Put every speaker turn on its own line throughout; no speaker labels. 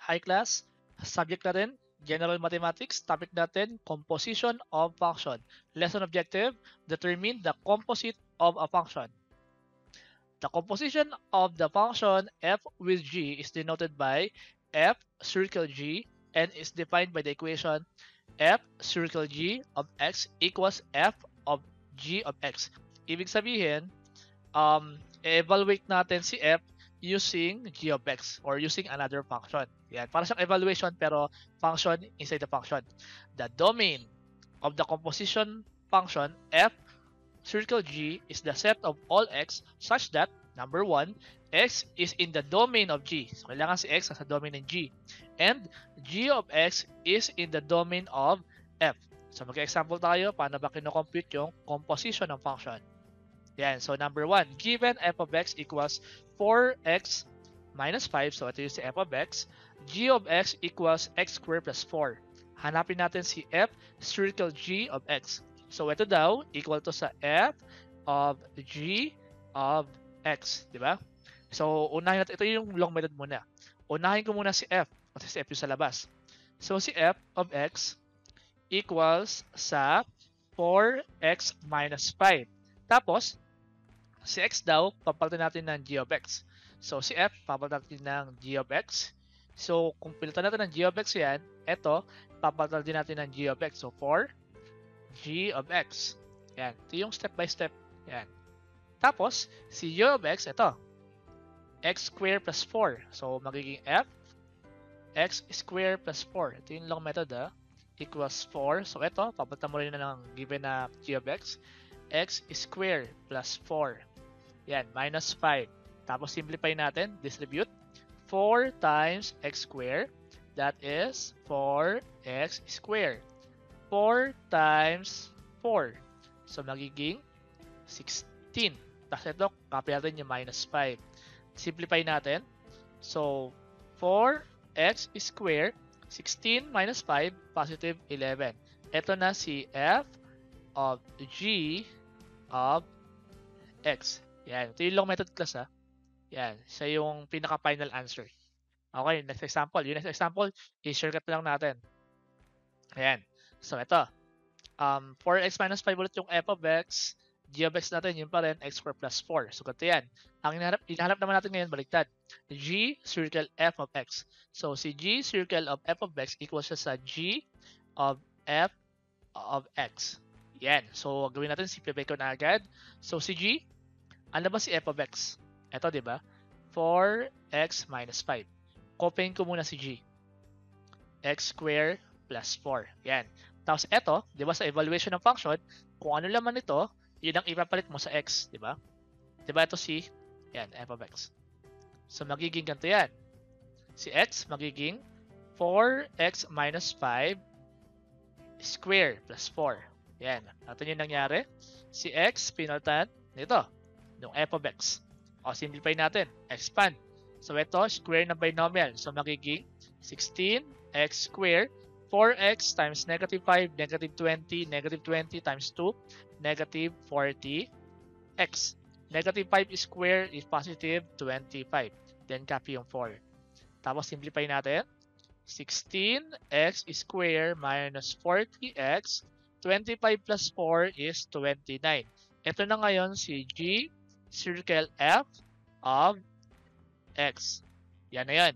High class, subject natin, General Mathematics. Topic natin, Composition of Function. Lesson objective, determine the composite of a function. The composition of the function f with g is denoted by f circle g and is defined by the equation f circle g of x equals f of g of x. Ibig sabihin, evaluate natin si f using g of x or using another function. Yan, para siyang evaluation pero function inside the function. The domain of the composition function f circle g is the set of all x such that, number 1, x is in the domain of g. So, kailangan si x sa domain ng g. And g of x is in the domain of f. So, mag-example tayo paano ba kino-compute yung composition ng function. Yan. So, number 1, given f of x equals 4x minus 5. So, ito yung si f of x. G of x equals x squared plus 4. Hanapin natin si f circle g of x. So, ito daw, equal to sa f of g of x. Diba? So, unahin natin. Ito yung long method muna. Unahin ko muna si f. Kasi si f yung sa labas. So, si f of x equals sa 4x minus 5. Tapos, si x daw, papalitan natin ng g of x. So, si f, papalitan natin ng g of x. So, kung pilitan natin ng g of x yan, ito, papalitan din natin ng g of x. So, 4 g of x. Yan. Ito yung step by step. Yan. Tapos, si u of x, ito. X squared plus 4. So, magiging f x squared plus 4. Ito yung long method, equals 4. So, ito, papalitan mo rin na ng given na g of x. X squared plus 4. Yan, minus 5. Tapos, simplify natin. Distribute. 4 times x squared. That is 4x squared. 4 times 4. So, magiging 16. Tapos ito, copy natin yung minus 5. Simplify natin. So, 4x squared, 16 minus 5, positive 11. Ito na si f of g of x. Yan. Ito yung long method class, ha. Yan. Siya yung pinaka-final answer. Okay, next example. Yung next example, i-shortcut lang natin. Ayan. So, ito. 4x minus 5 ulit yung f of x. G of x natin, yun pa rin, x squared plus 4. So, ganito yan. Ang hinahanap naman natin ngayon, baliktad. G circle f of x. So, si g circle of f of x equals siya sa g of f of x. Yan. So, gawin natin, simplify ko na agad. So, si g, ano ba si f of x? Ito, di ba? 4x minus 5. Copying ko muna si g. X squared plus 4. Yan. Tapos ito, di ba sa evaluation ng function, kung ano laman ito, yun ang ipapalit mo sa x, di ba? Di ba ito si, yan, f of x. So magiging ganito yan. Si x magiging 4x minus 5 square plus 4. Yan. Natin yung nangyari. Si x, pinalitan nito, yung f of x. O, simplify natin. Expand. So ito, square ng binomial. So magiging 16x squared 4x times negative 5, negative 20, negative 20 times 2, negative 40x. Negative 5 squared is positive 25. Then copy yung 4. Tapos simplify natin. 16x squared minus 40x. 25 plus 4 is 29. Ito na ngayon si g circle f of x. Yan na yan.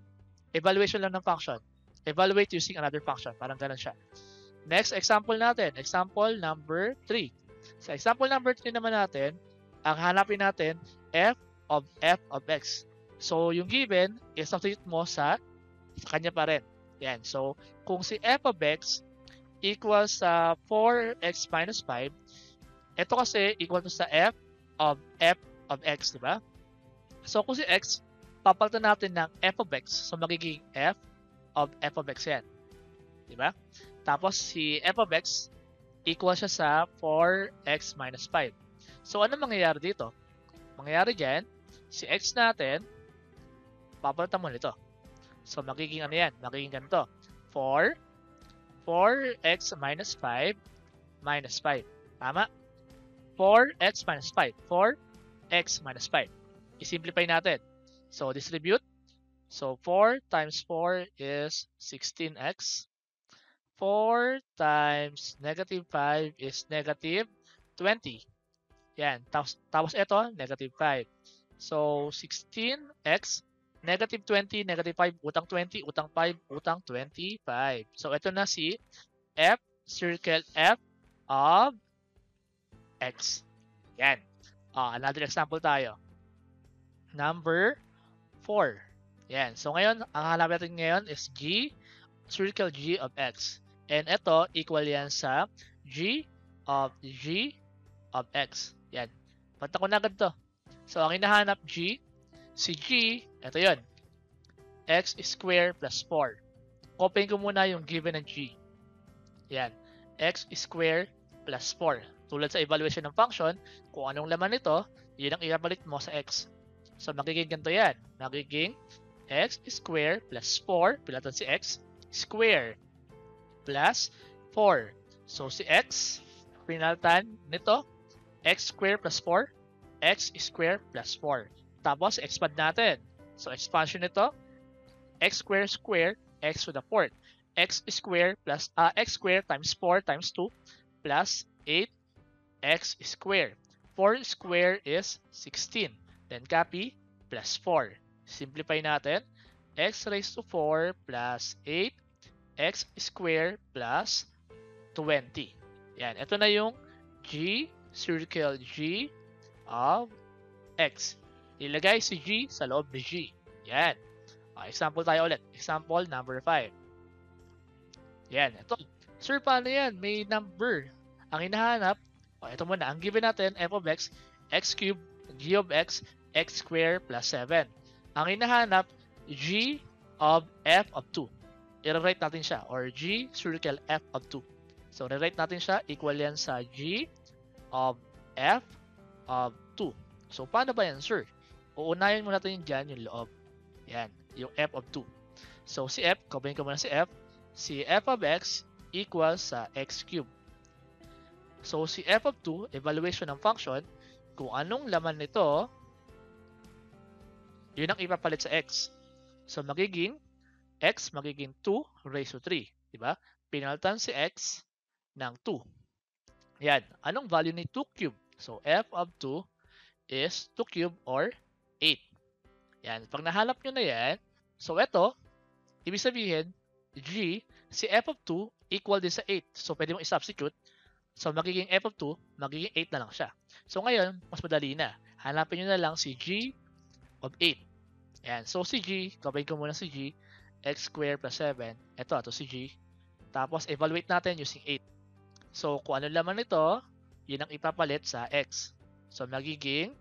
Evaluation lang ng function. Evaluate using another function. Parang ganun siya. Next example natin. Example number 3. Sa example number 3 naman natin, ang hanapin natin, f of x. So, yung given, i-substitute mo sa kanya pa rin. Yan. So, kung si f of x equals sa 4x minus 5, ito kasi equal to sa f of x, di ba? So, kung si x, papalitan natin ng f of x. So, magiging f of x yan. Diba? Tapos, si f of x equal siya sa 4x minus 5. So, ano mangyayari dito? Mangyayari dyan, si x natin, papalitan mo nito. So, magiging ano yan? Magiging ganito. 4x minus 5 minus 5. Tama? 4x minus 5. 4x minus 5. I-simplify natin. So, distribute. So 4 times 4 is 16x. 4 times negative 5 is negative 20. Yan. Tapos ito, negative 5. So 16x, negative 20, negative 5, utang 20, utang 5, utang 25. So ito na si f, circle f of x. Yan. Another example tayo. Number 4. Yan. So ngayon, ang hanapin natin ngayon is g, circle g of x. And ito, equal yan sa g of x. Yan. Punta ko na agad to. So, ang hinahanap g, si g, ito yun. X square plus 4. Copyin ko muna yung given ng g. Yan. X square plus 4. Tulad sa evaluation ng function, kung anong laman nito, yun ang ipapalit mo sa x. So, magiging ganito yan. Magiging x square plus 4, pilatan si x, square plus 4. So, si x, pinalitan nito, x square plus 4, x square plus 4. Tapos, expand natin. So, expansion nito, x square square, x to the 4th. X square plus, x square times 4 times 2 plus 8x square. 4 square is 16. Then, copy, plus 4. Simplify natin. X raised to 4 plus 8, x square plus 20. Yan, ito na yung g, circle g of x. Ilagay si g sa loob ni g. Yan. Example tayo ulit. Example number 5. Yan, ito. Sir, paano yan? May number. Ang hinahanap, ito muna. Ang given natin, f of x, x cubed, g of x, x squared plus 7. Ang hinahanap, g of f of 2. I-rewrite natin siya, or g circle f of 2. So, rewrite natin siya, equal yan sa g of f of 2. So, paano ba yan, sir? Uunahin mo natin dyan yung loob. Yan, yung f of 2. So, si f, copyin ko muna si f. Si f of x equals sa x cubed. So, si f of 2, evaluation ng function, kung anong laman nito, yun ang ipapalit sa x. So, magiging x magiging 2 raised to 3. Diba? Pinalitan si x ng 2. Yan. Anong value ni 2 cube? So, f of 2 is 2 cube or 8. Yan. Pag nahanap nyo na yan, so ito, ibig sabihin, g, si f of 2 equal din sa 8. So, pwede mong i-substitute. So, magiging f of 2, magiging 8 na lang siya. So, ngayon, mas madali na. Hanapin nyo na lang si g of 8. Yan. So, si g, copyin ko muna si g, x squared plus 7. Ito si g. Tapos, evaluate natin using 8. So, kung ano laman nito, yun ang ipapalit sa x. So, magiging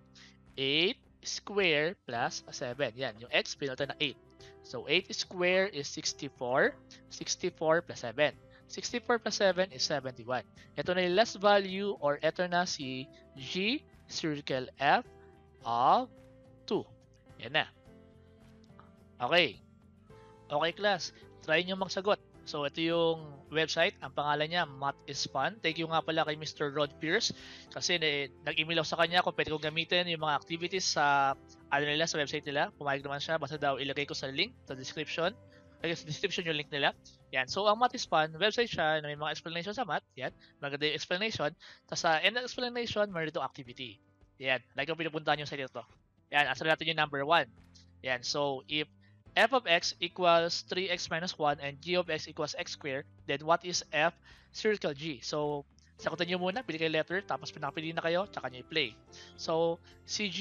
8 squared plus 7. Yan. Yung x, pinalitan na 8. So, 8 squared is 64. 64 plus 7. 64 plus 7 is 71. Ito na yung last value or ito na si g circle f of 2. Yan na. Okay. Okay, class. Try nyo magsagot. So, ito yung website. Ang pangalan niya, Math is Fun. Thank you nga pala kay Mr. Rod Pierce kasi nag-email ako sa kanya kung pwede kong gamitin yung mga activities sa nila, sa website nila. Pumayag naman siya. Basta daw ilagay ko sa link, sa description. Sa description yung link nila. Yan. So, ang Math is Fun, website siya na may mga explanation sa math. Yan. Maganda yung explanation. Tapos sa end ng explanation, meron itong activity. Yan. Like kung pinupuntahan yung site ito. Yan. Answer natin yung number 1. Yan. So, if f of x equals 3x minus 1 and g of x equals x squared, then what is f circle g? So, sagutin nyo muna, pili kayo letter, tapos pinapili na kayo, tsaka nyo i-play. So, si g,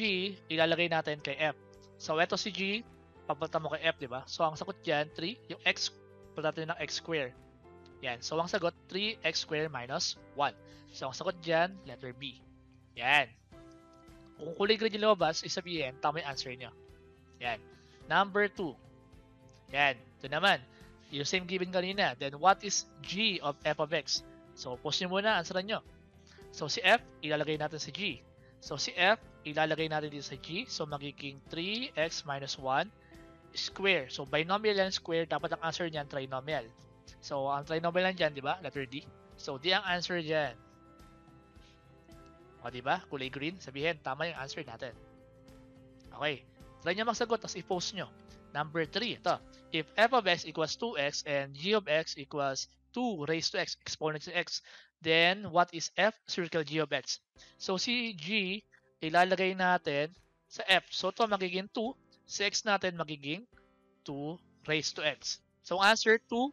ilalagay natin kay f. So, eto si g, papunta mo kay f, di ba? So, ang sagot dyan, 3, yung x, pala natin ng x squared. Yan. So, ang sagot, 3x squared minus 1. So, ang sagot dyan, letter B. Yan. Kung kulay green yung lumabas, isabihin, tama yung answer nyo. Yan. Number 2. Yan. Ito naman. Yung same given kanina. Then, what is g of f of x? So, post nyo muna, answeran nyo. So, si f, ilalagay natin sa g. So, si f, ilalagay natin dito sa g. So, magiging 3x minus 1 square. So, binomial yan square. Dapat ang answer niyan, trinomial. So, ang trinomial lang dyan, di ba? Letter D. So, D ang answer dyan. O, di ba? Kulay green. Sabihin, tama yung answer natin. Okay. Try nyo magsagot, tapos i-post nyo. Number 3, ito. If f of x equals 2x and g of x equals 2 raised to x, exponent to x, then what is f circle g of x? So si g, ilalagay natin sa f. So ito magiging 2. Si x natin magiging 2 raised to x. So answer 2,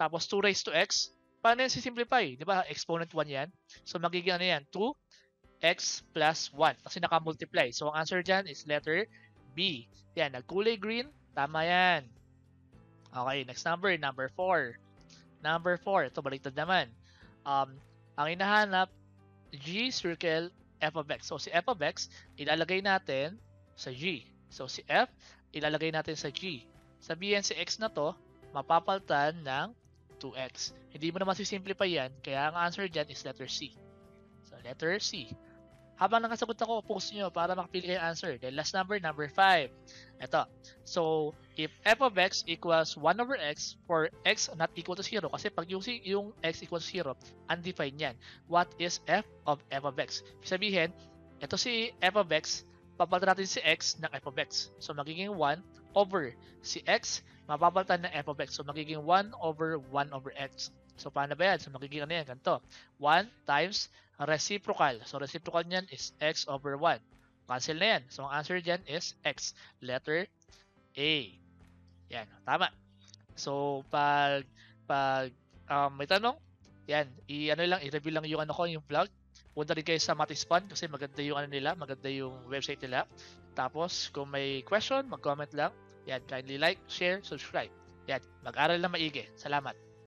tapos 2 raised to x. Paano yan si-simplify? Di ba? Exponent 1 yan. So magiging ano yan? 2x plus 1. Kasi naka-multiply. So ang answer dyan is letter B. Yan, nagkulay green. Tama yan. Okay, next number, number 4. Number 4, ito baliktad naman. Ang hinahanap, g circle f of x. So si f of x, ilalagay natin sa g. So si f, ilalagay natin sa g. Sabihin si x na to, mapapalitan ng 2x. Hindi mo naman si-simplify yan, kaya ang answer dyan is letter C. So letter C. Habang nakasagot ako, post nyo para makapili kayo answer. Then last number, number 5. Ito. So, if f of x equals 1 over x for x not equal to 0, kasi pag yung x equals 0, undefined yan. What is f of x? Sabihin, ito si f of x, papalitan natin si x ng f of x. So, magiging 1 over si x, mapapalitan ng f of x. So, magiging 1 over x. So, paano ba yan? So, magiging ano yan? Ganito. 1 times reciprocal. So, reciprocal niyan is x over 1. Cancel na yan. So, ang answer dyan is x. Letter A. Yan. Tama. So, pag may tanong, yan. I-review lang yung yung vlog. Punta rin kayo sa Matispon kasi maganda yung nila. Maganda yung website nila. Tapos, kung may question, mag-comment lang. Yan. Kindly like, share, subscribe. Yan. Mag-aral na maigi. Salamat.